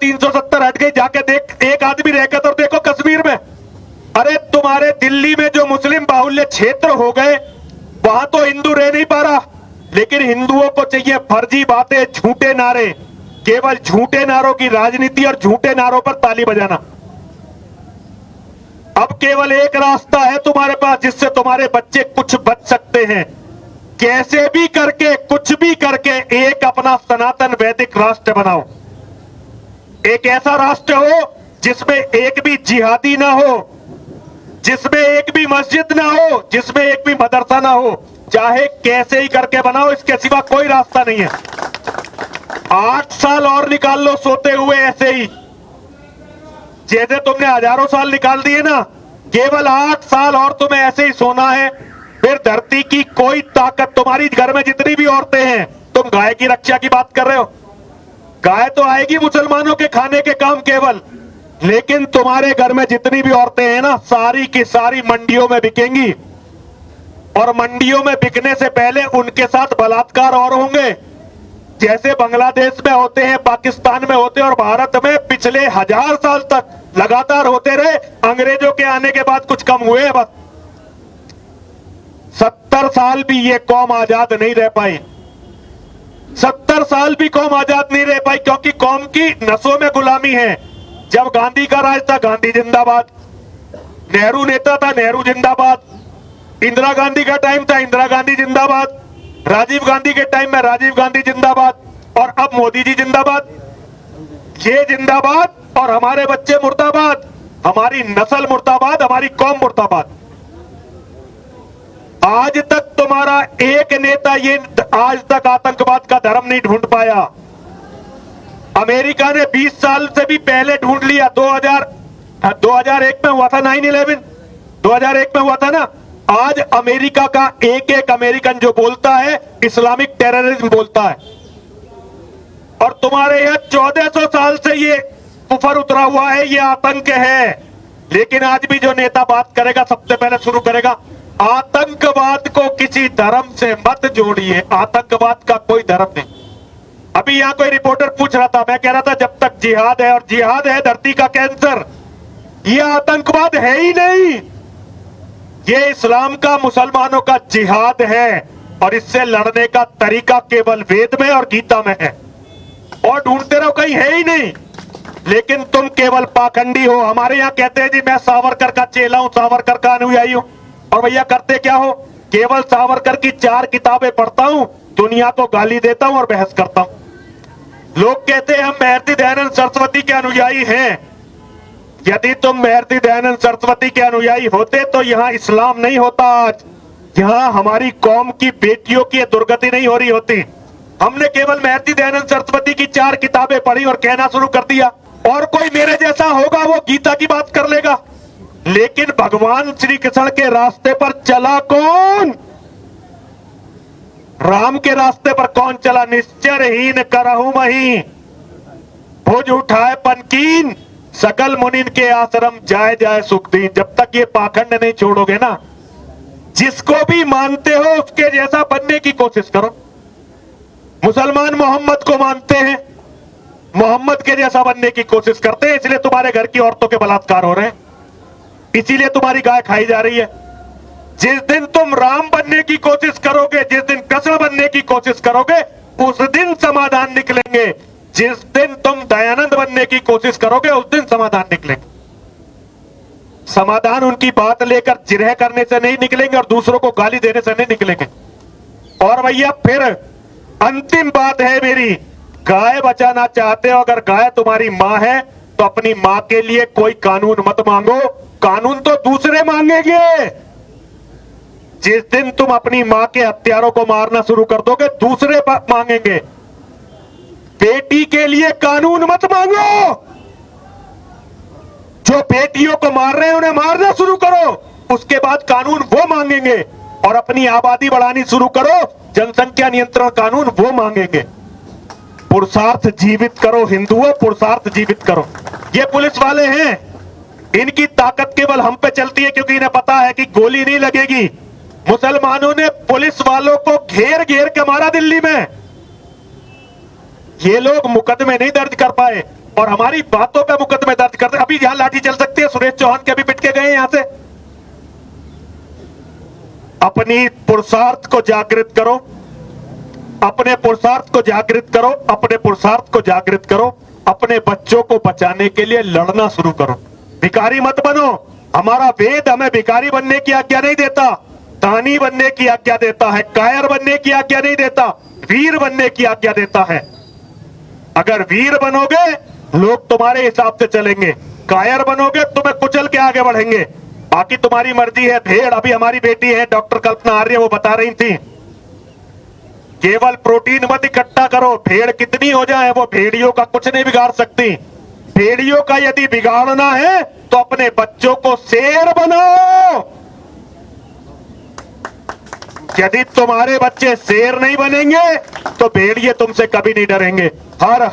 370 हट गई, जाके देख, एक आदमी रहकर तो देखो कश्मीर में। अरे तुम्हारे दिल्ली में जो मुस्लिम बाहुल्य क्षेत्र हो गए, वहां तो हिंदू रह नहीं पा रहा, लेकिन हिंदुओं को चाहिए फर्जी बातें, झूठे नारे, केवल झूठे नारों की राजनीति और झूठे नारों पर ताली बजाना। अब केवल एक रास्ता है तुम्हारे पास जिससे तुम्हारे बच्चे कुछ बच सकते हैं। कैसे भी करके, कुछ भी करके एक अपना सनातन वैदिक राष्ट्र बनाओ। एक ऐसा राष्ट्र हो जिसमें एक भी जिहादी ना हो, जिसमें एक भी मस्जिद ना हो, जिसमें एक भी मदरसा ना हो। चाहे कैसे ही करके बनाओ, इसके सिवा कोई रास्ता नहीं है। 8 साल और निकाल लो सोते हुए ऐसे ही, जैसे तुमने हजारों साल निकाल दिए ना, केवल 8 साल और तुम्हें ऐसे ही सोना है। फिर धरती की कोई ताकत, तुम्हारी घर में जितनी भी औरतें हैं, तुम गाय की रक्षा की बात कर रहे हो, गाय तो आएगी मुसलमानों के खाने के काम केवल, लेकिन तुम्हारे घर में जितनी भी औरतें हैं ना, सारी की सारी मंडियों में बिकेंगी, और मंडियों में बिकने से पहले उनके साथ बलात्कार और होंगे, जैसे बांग्लादेश में होते हैं, पाकिस्तान में होते हैं, और भारत में पिछले 1000 साल तक लगातार होते रहे। अंग्रेजों के आने के बाद कुछ कम हुए, बस 70 साल भी ये कौम आजाद नहीं रह पाई। 70 साल भी कौम आजाद नहीं रह पाई, क्योंकि कौम की नसों में गुलामी है। जब गांधी का राज था, गांधी जिंदाबाद, नेहरू नेता था, नेहरू जिंदाबाद, इंदिरा गांधी का टाइम था, इंदिरा गांधी जिंदाबाद, राजीव गांधी के टाइम में राजीव गांधी जिंदाबाद, और अब मोदी जी जिंदाबाद। ये जिंदाबाद और हमारे बच्चे मुर्दाबाद, हमारी नस्ल मुर्दाबाद, हमारी कौम मुर्दाबाद। आज तक तुम्हारा एक नेता ये आज तक आतंकवाद का धर्म नहीं ढूंढ पाया। अमेरिका ने 20 साल से भी पहले ढूंढ लिया। 2001 में हुआ था 9/11, 2001 में हुआ था ना। आज अमेरिका का एक एक अमेरिकन जो बोलता है इस्लामिक टेररिज्म बोलता है, और तुम्हारे यहां 1400 साल से ये कुफर उतरा हुआ है, ये आतंक है। लेकिन आज भी जो नेता बात करेगा, सबसे पहले शुरू करेगा, आतंकवाद को किसी धर्म से मत जोड़िए, आतंकवाद का कोई धर्म नहीं। अभी यहां कोई रिपोर्टर पूछ रहा था, मैं कह रहा था जब तक जिहाद है, और जिहाद है धरती का कैंसर, ये आतंकवाद है ही नहीं। ये इस्लाम का, मुसलमानों का जिहाद है, और इससे लड़ने का तरीका केवल वेद में और गीता में है, और ढूंढते रहो, कहीं है ही नहीं। लेकिन तुम केवल पाखंडी हो। हमारे यहाँ कहते हैं जी मैं सावरकर का चेला हूं, सावरकर का अनुयायी हूं, और भैया करते क्या हो, केवल सावरकर की 4 किताबें पढ़ता हूं, दुनिया को गाली देता हूं और बहस करता हूं। लोग कहते हैं हम महर्षि दयानंद सरस्वती के अनुयायी हैं। यदि तुम महर्षि दयानंद सरस्वती के अनुयायी होते तो यहाँ इस्लाम नहीं होता। आज यहाँ हमारी कौम की बेटियों की दुर्गति नहीं हो रही होती। हमने केवल महर्षि दयानंद सरस्वती की 4 किताबें पढ़ी और कहना शुरू कर दिया, और कोई मेरे जैसा होगा वो गीता की बात कर लेगा। लेकिन भगवान श्री कृष्ण के रास्ते पर चला कौन? राम के रास्ते पर कौन चला? निश्चरहीन करहु मही, भुज उठाए पनकीन, सकल मुनिन के आश्रम जाए जाए सुखदीन। जब तक ये पाखंड नहीं छोड़ोगे ना, जिसको भी मानते हो उसके जैसा बनने की कोशिश करो। मुसलमान मोहम्मद को मानते हैं, मोहम्मद के जैसा बनने की कोशिश करते हैं, इसलिए तुम्हारे घर की औरतों के बलात्कार हो रहे हैं, इसीलिए तुम्हारी गाय खाई जा रही है। जिस दिन तुम राम बनने की कोशिश करोगे, जिस दिन कृष्ण बनने की कोशिश करोगे, उस दिन समाधान निकलेंगे। जिस दिन तुम दयानंद बनने की कोशिश करोगे, उस दिन समाधान निकलेंगे। समाधान उनकी बात लेकर जिरह करने से नहीं निकलेंगे, और दूसरों को गाली देने से नहीं निकलेंगे। और भैया फिर अंतिम बात है मेरी, गाय बचाना चाहते हो, अगर गाय तुम्हारी मां है तो अपनी मां के लिए कोई कानून मत मांगो, कानून तो दूसरे मांगेंगे। जिस दिन तुम अपनी मां के हत्यारों को मारना शुरू कर दोगे, दूसरे मांगेंगे। बेटी के लिए कानून मत मांगो, जो बेटियों को मार रहे हैं उन्हें मारना शुरू करो, उसके बाद कानून वो मांगेंगे। और अपनी आबादी बढ़ानी शुरू करो, जनसंख्या नियंत्रण कानून वो मांगेंगे। पुरुषार्थ जीवित करो हिंदुओं, पुरुषार्थ जीवित करो। ये पुलिस वाले हैं, इनकी ताकत केवल हम पे चलती है क्योंकि इन्हें पता है कि गोली नहीं लगेगी। मुसलमानों ने पुलिस वालों को घेर घेर के मारा दिल्ली में, ये लोग मुकदमे नहीं दर्ज कर पाए। और हमारी बातों पे मुकदमे दर्ज करते। अभी यहां लाठी चल सकती है, सुरेश चौहान के भी पिट के गए यहां से। अपनी पुरुषार्थ को जागृत करो, अपने पुरुषार्थ को जागृत करो, अपने पुरुषार्थ को जागृत करो, अपने बच्चों को बचाने के लिए लड़ना शुरू करो। भिखारी मत बनो। हमारा वेद हमें भिखारी बनने की आज्ञा नहीं देता, दानी बनने की आज्ञा देता है, कायर बनने की आज्ञा नहीं देता, वीर बनने की आज्ञा देता है। अगर वीर बनोगे लोग तुम्हारे हिसाब से चलेंगे, कायर बनोगे तुम्हें कुचल के आगे बढ़ेंगे। बाकी तुम्हारी मर्जी है। भेड़, अभी हमारी बेटी है डॉक्टर कल्पना आर्य, वो बता रही थी केवल प्रोटीन मत इकट्ठा करो, भेड़ कितनी हो जाए वो भेड़ियों का कुछ नहीं बिगाड़ सकती। भेड़ियों का यदि बिगाड़ना है तो अपने बच्चों को शेर बनाओ। यदि तुम्हारे बच्चे शेर नहीं बनेंगे तो भेड़िए तुमसे कभी नहीं डरेंगे। हर